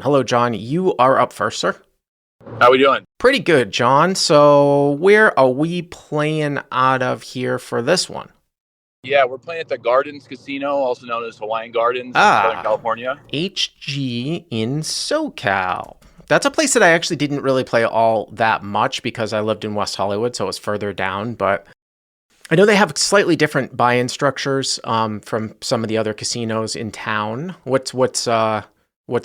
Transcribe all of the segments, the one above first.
Hello, John. You are up first, sir. How we doing? Pretty good, John. So where are we playing out of here for this one? Yeah, we're playing at the Gardens Casino, also known as Hawaiian Gardens in Southern California. HG in SoCal. That's a place that I actually didn't really play all that much because I lived in West Hollywood, so it was further down. But I know they have slightly different buy-in structures from some of the other casinos in town. What's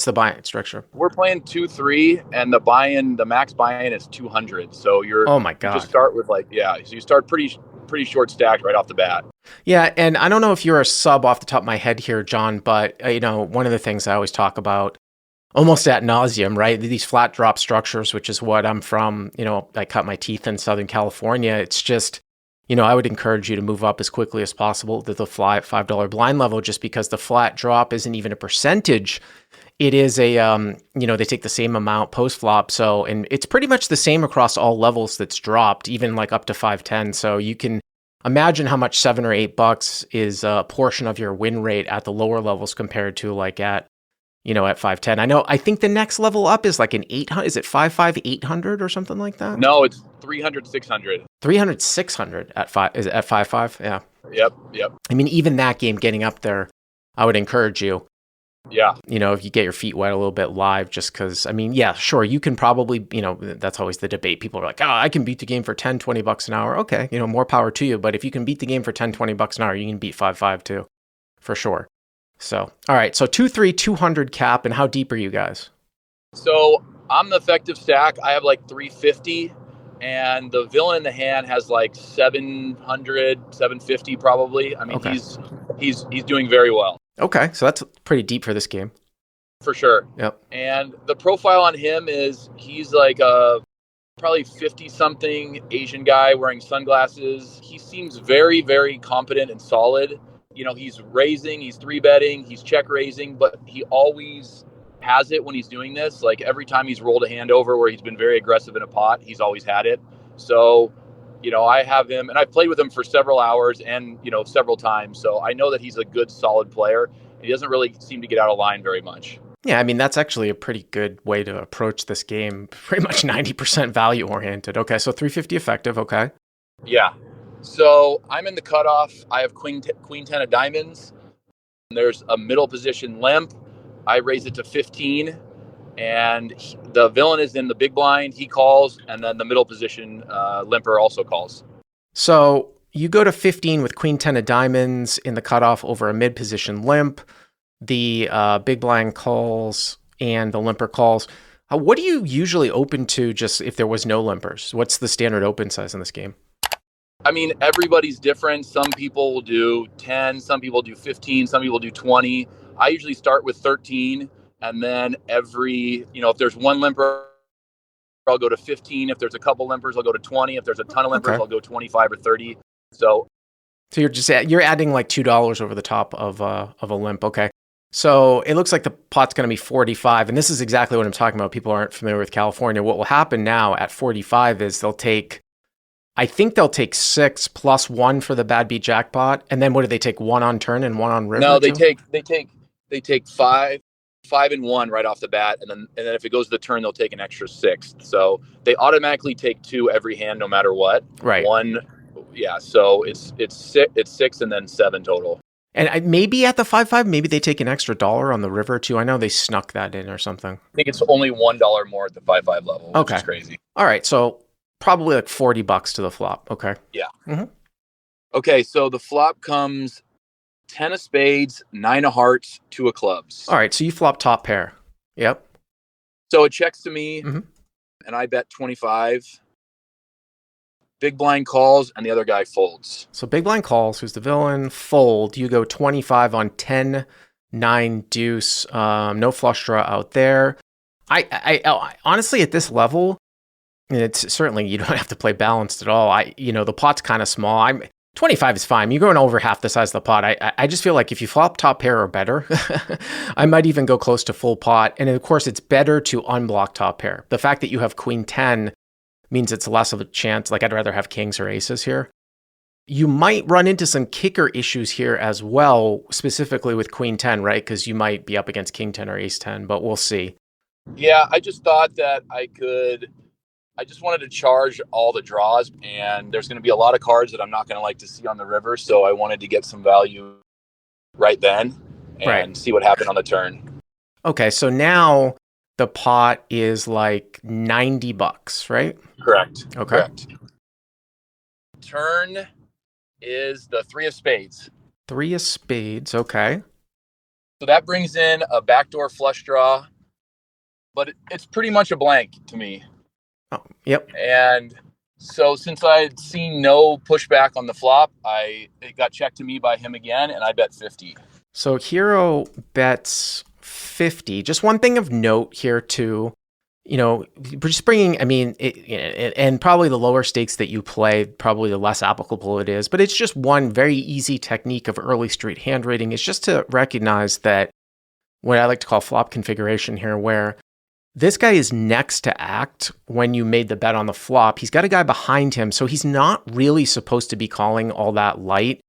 the buy-in structure? We're playing 2-3, and the max buy-in is 200. So Oh my you just God. start with so you start pretty short stacked right off the bat. Yeah, and I don't know if you're a sub off the top of my head here, John, but one of the things I always talk about almost ad nauseum, right? These flat drop structures, which is what I'm from, I cut my teeth in Southern California. It's just, I would encourage you to move up as quickly as possible to the $5 blind level just because the flat drop isn't even a percentage. It is they take the same amount post flop. So, and it's pretty much the same across all levels that's dropped, even like up to 510. So you can imagine how much $7 or $8 is a portion of your win rate at the lower levels compared to like at 510. I think the next level up is like an 800. Is it 5.5, 800 or something like that? No, it's 300, 600. 300, 600 at 5. Is it at 5.5? Yeah. Yep. I mean, even that game getting up there, I would encourage you. Yeah. If you get your feet wet a little bit live, just because, yeah, sure, you can probably, that's always the debate. People are like, oh, I can beat the game for 10, 20 bucks an hour. Okay, more power to you. But if you can beat the game for 10, 20 bucks an hour, you can beat 5.5 too, for sure. So, all right. So 2-3, 200 cap. And how deep are you guys? So I'm the effective stack. I have like 350. And the villain in the hand has like 700, 750 probably. I mean, okay. he's doing very well. Okay, so that's pretty deep for this game. For sure. Yep. And the profile on him is he's like a probably 50-something Asian guy wearing sunglasses. He seems very, very competent and solid. He's raising, he's 3-betting, he's check raising, but he always has it when he's doing this. Like every time he's rolled a hand over where he's been very aggressive in a pot, he's always had it. So I have him, and I've played with him for several hours and, several times. So I know that he's a good, solid player. He doesn't really seem to get out of line very much. Yeah, I mean, that's actually a pretty good way to approach this game. Pretty much 90% value oriented. Okay, so 350 effective. Okay. Yeah. So I'm in the cutoff. I have queen 10 of diamonds. There's a middle position limp. I raise it to 15. And the villain is in the big blind. He calls, and then the middle position limper also calls. So you go to 15 with queen 10 of diamonds in the cutoff over a mid position limp. The big blind calls and the limper calls. What do you usually open to just if there was no limpers? What's the standard open size in this game? I mean, everybody's different. Some people will do 10, some people do 15, some people do 20. I usually start with 13. And then if there's one limper, I'll go to 15. If there's a couple limpers, I'll go to 20. If there's a ton of limpers, I'll go 25 or 30. So you're adding like $2 over the top of a limp. Okay. So it looks like the pot's going to be 45. And this is exactly what I'm talking about. People aren't familiar with California. What will happen now at 45 is they'll take 6 plus 1 for the bad beat jackpot. And then what do they take? 1 on turn and 1 on river? No, they take 5 and 1 right off the bat, and then if it goes to the turn, they'll take an extra 6. So they automatically take 2 every hand, no matter what. Right. 1, yeah. So it's 6 and then 7 total. And maybe at the 5.5, maybe they take an extra $1 on the river too. I know they snuck that in or something. I think it's only $1 more at the 5.5 level. Which is crazy. All right, so probably like $40 to the flop. Okay. Yeah. Mm-hmm. Okay, so the flop comes 10 of spades, 9 of hearts, 2 of clubs. All right, so you flop top pair. Yep. So it checks to me, mm-hmm. and I bet 25. Big blind calls, and the other guy folds. So big blind calls, who's the villain, fold. You go 25 on 10, 9 deuce. No flush draw out there. I honestly, at this level, it's certainly, you don't have to play balanced at all. The pot's kind of small. 25 is fine. You're going over half the size of the pot. I just feel like if you flop top pair or better, I might even go close to full pot. And of course, it's better to unblock top pair. The fact that you have queen 10 means it's less of a chance. Like I'd rather have kings or aces here. You might run into some kicker issues here as well, specifically with queen 10, right? Because you might be up against king 10 or ace 10, but we'll see. Yeah, I just thought that I just wanted to charge all the draws, and there's going to be a lot of cards that I'm not going to like to see on the river. So I wanted to get some value right then Right. and see what happened on the turn. Okay, so now the pot is like $90, right? Correct. Okay. Correct. Turn is the three of spades. Three of spades, okay. So that brings in a backdoor flush draw, but it's pretty much a blank to me. Oh, yep. And so since I had seen no pushback on the flop, it got checked to me by him again, and I bet 50. So Hero bets 50. Just one thing of note here too, just bringing, and probably the lower stakes that you play, probably the less applicable it is, but it's just one very easy technique of early street hand rating is just to recognize that what I like to call flop configuration here, where this guy is next to act when you made the bet on the flop. He's got a guy behind him, so he's not really supposed to be calling all that light.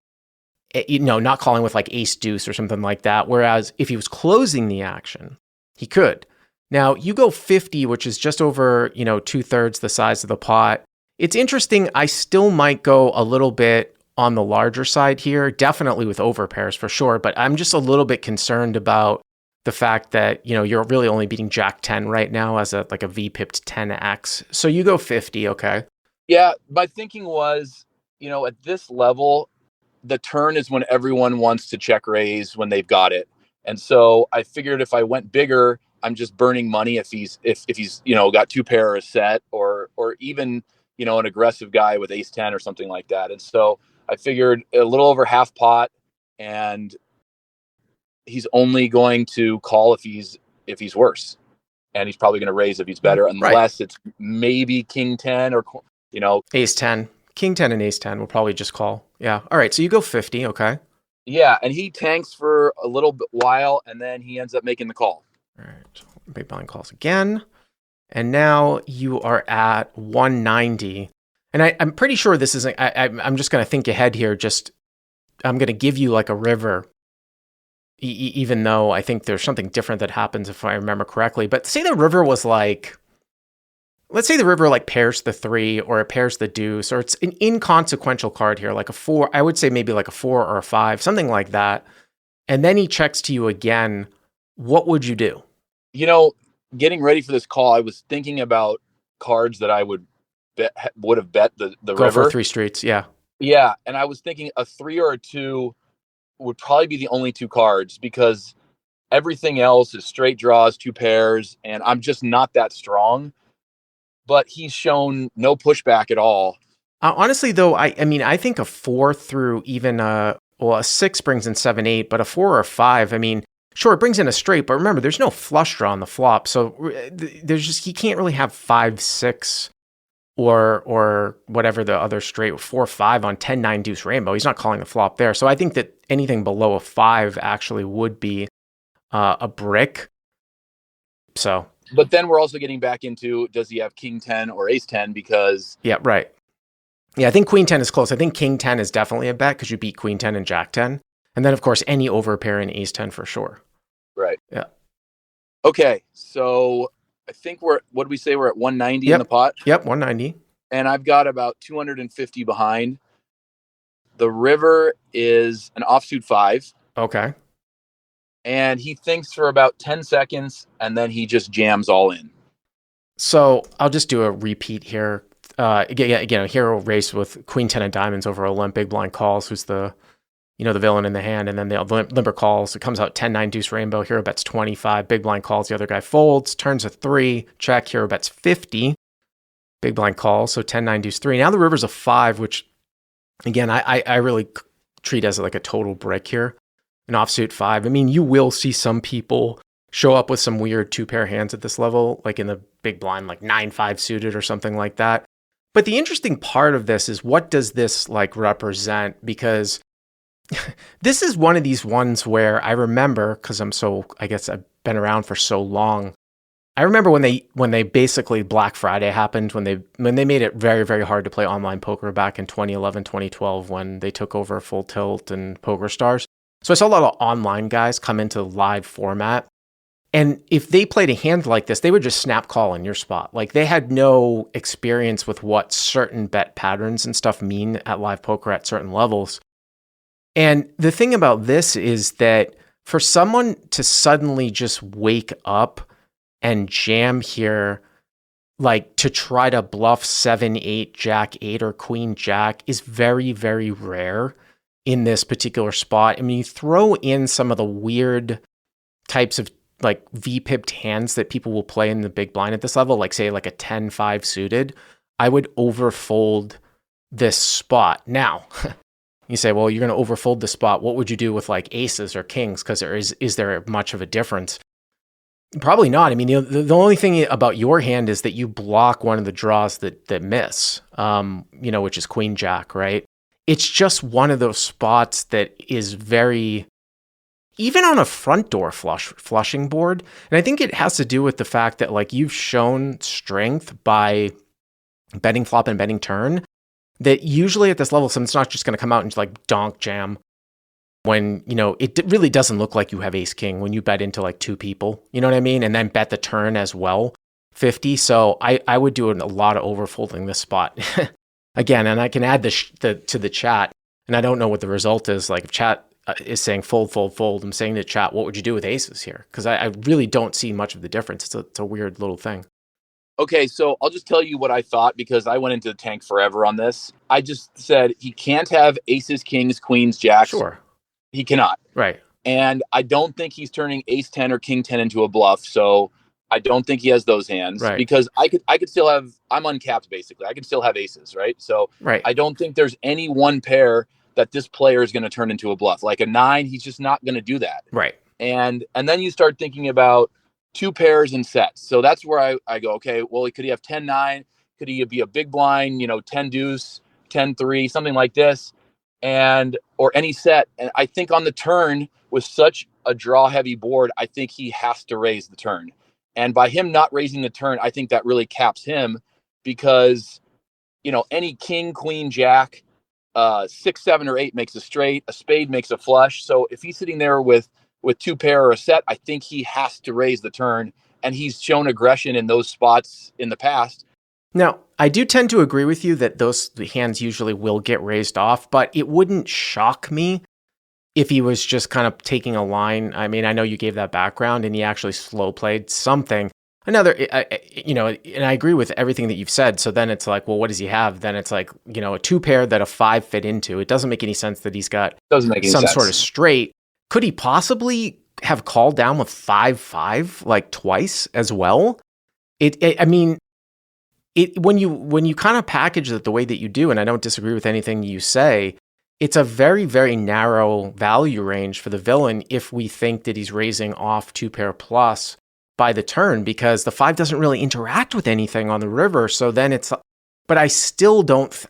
Not calling with like ace deuce or something like that. Whereas if he was closing the action, he could. Now you go 50, which is just over, 2/3 the size of the pot. It's interesting. I still might go a little bit on the larger side here, definitely with overpairs for sure. But I'm just a little bit concerned about the fact that, you're really only beating Jack 10 right now as a V-pipped 10x. So you go 50, okay? Yeah, my thinking was, at this level, the turn is when everyone wants to check raise when they've got it. And so I figured if I went bigger, I'm just burning money if he's got two pair or a set or even, an aggressive guy with ace 10 or something like that. And so I figured a little over half pot, and he's only going to call if he's worse. And he's probably going to raise if he's better, unless it's maybe king 10 or ace 10. King 10 and ace 10 will probably just call. Yeah. All right. So you go 50. Okay. Yeah. And he tanks for a little bit while, and then he ends up making the call. All right. Big blind calls again. And now you are at 190. And I'm pretty sure this isn't, I'm just going to think ahead here. I'm going to give you like a river, even though I think there's something different that happens if I remember correctly. But say the river was like, let's say the river like pairs the 3 or it pairs the deuce, or it's an inconsequential card here, like a 4. I would say maybe like a 4 or a 5, something like that. And then he checks to you again. What would you do? Getting ready for this call, I was thinking about cards that I would have bet the Go river. for 3 streets. Yeah. Yeah. And I was thinking a 3 or a 2 would probably be the only 2 cards, because everything else is straight draws, 2 pairs, and I'm just not that strong. But he's shown no pushback at all. Honestly, though, I think a 4 through even a 6 brings in 7, 8, but a 4 or a 5, sure, it brings in a straight, but remember, there's no flush draw on the flop, so he can't really have 5, 6 or whatever the other straight 4, 5 on 10, 9 deuce rainbow. He's not calling the flop there, so I think that anything below a 5 actually would be a brick. So. But then we're also getting back into, does he have king 10 or ace 10? Because yeah, right. Yeah, I think queen 10 is close. I think king 10 is definitely a bet because you beat queen 10 and jack 10. And then, of course, any overpair in ace 10 for sure. Right. Yeah. Okay, so I think what did we say? We're at 190 in the pot? Yep, 190. And I've got about 250 behind. The river is an offsuit 5. Okay. And he thinks for about 10 seconds, and then he just jams all in. So I'll just do a repeat here. Again, a hero race with queen 10 of diamonds over a limp, big blind calls, who's the villain in the hand, and then the limper calls. It comes out 10, 9 deuce rainbow. Hero bets 25. Big blind calls. The other guy folds. Turns a 3. Check. Hero bets 50. Big blind calls. So 10, 9 deuce 3. Now the river's a 5, which, again, I really treat as like a total brick here. An offsuit 5. You will see some people show up with some weird 2-pair hands at this level, like in the big blind, like 9-5 suited or something like that. But the interesting part of this is, what does this like represent? Because this is one of these ones where I remember, because I guess I've been around for so long. I remember when they basically Black Friday happened, when they made it very, very hard to play online poker back in 2011, 2012, when they took over Full Tilt and PokerStars. So I saw a lot of online guys come into live format, And if they played a hand like this, they would just snap call in your spot. Like they had no experience with what certain bet patterns and stuff mean at live poker at certain levels. And the thing about this is that for someone to suddenly just wake up and jam here, like to try to bluff 7-8, Jack 8, or Queen Jack is very, very rare in this particular spot. I mean, you throw in some of the weird types of like V-pipped hands that people will play in the big blind at this level, like say like a 10-5 suited, I would overfold this spot. Now, you say, well, you're going to overfold the spot. What would you do with like aces or kings? Because is there much of a difference? Probably not. I mean, the only thing about your hand is that you block one of the draws that miss, which is Queen Jack, right? It's just one of those spots that is very, even on a front door flushing board. And I think it has to do with the fact that like you've shown strength by betting flop and betting turn, that usually at this level, someone's not just going to come out and like donk jam when, it really doesn't look like you have ace king when you bet into like two people, you know what I mean? And then bet the turn as well, 50. So I would do a lot of overfolding this spot. Again, and I can add to the chat, and I don't know what the result is. Like if chat is saying fold, fold, fold, I'm saying to chat, what would you do with aces here? Because I really don't see much of the difference. It's a weird little thing. Okay, so I'll just tell you what I thought because I went into the tank forever on this. I just said he can't have aces, kings, queens, jacks. Sure. He cannot. Right. And I don't think he's turning ace 10 or king 10 into a bluff. So I don't think he has those hands because I could still have, I'm uncapped basically. I can still have aces, right? So I don't think there's any one pair that this player is going to turn into a bluff. Like a 9, he's just not going to do that. Right. And then you start thinking about two pairs and sets. So that's where I go, okay, well, could he have 10-9? Could he be a big blind, 10 deuce, 10-3, something like this? Or any set. And I think on the turn with such a draw heavy board, I think he has to raise the turn. And by him not raising the turn, I think that really caps him because, any king, queen, jack, 6, 7, or 8 makes a straight, a spade makes a flush. So if he's sitting there with two pair or a set, I think he has to raise the turn. And he's shown aggression in those spots in the past. Now, I do tend to agree with you that those hands usually will get raised off, but it wouldn't shock me if he was just kind of taking a line. I mean, I know you gave that background and he actually slow played something. And I agree with everything that you've said. So then it's like, well, what does he have? Then it's like, a 2 pair that a 5 fit into. It doesn't make any sense that he's got some sort of straight. Could he possibly have called down with 5-5 like twice as well? When you kind of package it the way that you do, and I don't disagree with anything you say, it's a very, very narrow value range for the villain if we think that he's raising off 2 pair plus by the turn, because the 5 doesn't really interact with anything on the river. So then but I still don't,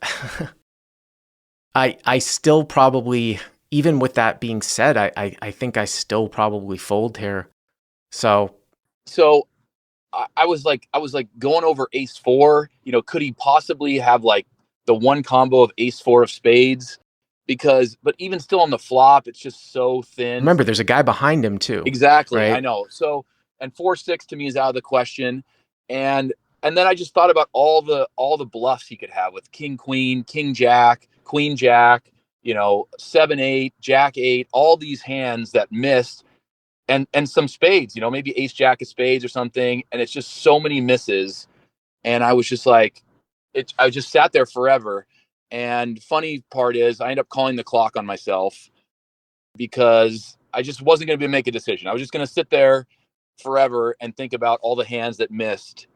I still probably, even with that being said, I think I still probably fold here. So I was like going over ace 4, could he possibly have like the one combo of ace 4 of spades? But even still on the flop, it's just so thin. Remember, there's a guy behind him too. Exactly. Right? I know. So, and 4-6 to me is out of the question. And then I just thought about all the bluffs he could have with king, queen, king, jack, queen, jack, 7-8, jack 8, all these hands that missed. And some spades, maybe ace jack of spades or something. And it's just so many misses. And I was just like, I just sat there forever. And funny part is I ended up calling the clock on myself because I just wasn't going to make a decision. I was just going to sit there forever and think about all the hands that missed.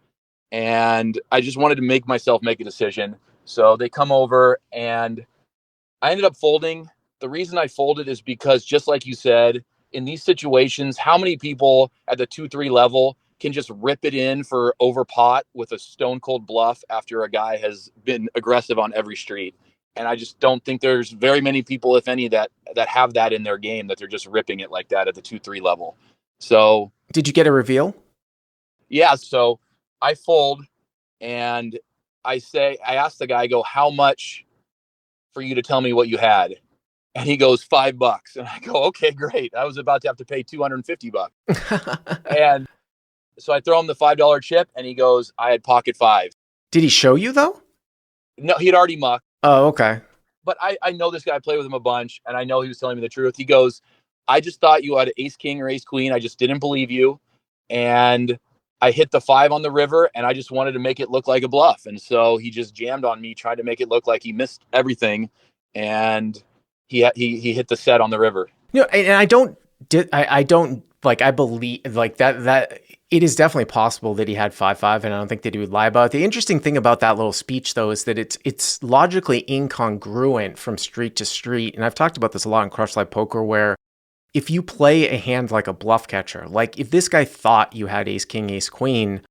And I just wanted to make myself make a decision. So they come over and I ended up folding. The reason I folded is because, just like you said, in these situations, how many people at the 2-3 level can just rip it in for over pot with a stone cold bluff after a guy has been aggressive on every street? And I just don't think there's very many people, if any, that have that in their game, that they're just ripping it like that at the 2-3 level. So did you get a reveal? Yeah. So I fold and I asked the guy, I go, how much for you to tell me what you had? And he goes, $5. And I go, okay, great. I was about to have to pay $250. And so I throw him the $5 chip and he goes, I had pocket five. Did he show you though? No, he had already mucked. Oh, okay. But I know this guy. I played with him a bunch, and I know he was telling me the truth. He goes, I just thought you had ace king or ace queen. I just didn't believe you. And I hit the 5 on the river, and I just wanted to make it look like a bluff. And so he just jammed on me, tried to make it look like he missed everything. And he hit the set on the river. You know, and I don't like, I believe like that it is definitely possible that he had 5-5, and I don't think that he would lie about it. The interesting thing about that little speech, though, is that it's logically incongruent from street to street. And I've talked about this a lot in Crush Live Poker, where if you play a hand like a bluff catcher, like if this guy thought you had ace king, ace queen,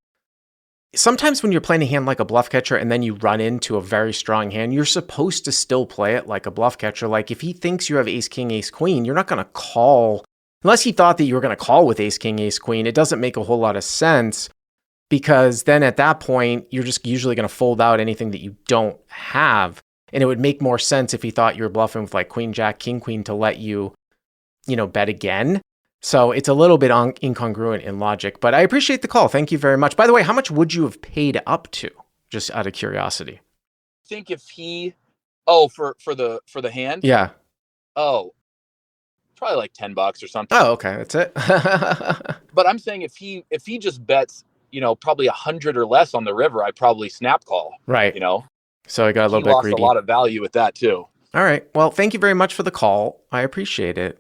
sometimes when you're playing a hand like a bluff catcher and then you run into a very strong hand, you're supposed to still play it like a bluff catcher. Like if he thinks you have ace king, ace queen, you're not going to call. Unless he thought that you were going to call with ace king, ace queen, it doesn't make a whole lot of sense, because then at that point, you're just usually going to fold out anything that you don't have. And it would make more sense if he thought you were bluffing with like queen, jack, king, queen to let you, bet again. So it's a little bit incongruent in logic, but I appreciate the call. Thank you very much. By the way, how much would you have paid up to, just out of curiosity? I think if he, for the hand? Yeah. Oh, probably like $10 or something. Oh, okay. That's it. But I'm saying if he just bets, probably 100 or less on the river, I probably snap call. Right. So I got a little bit greedy. He lost a lot of value with that too. All right. Well, thank you very much for the call. I appreciate it.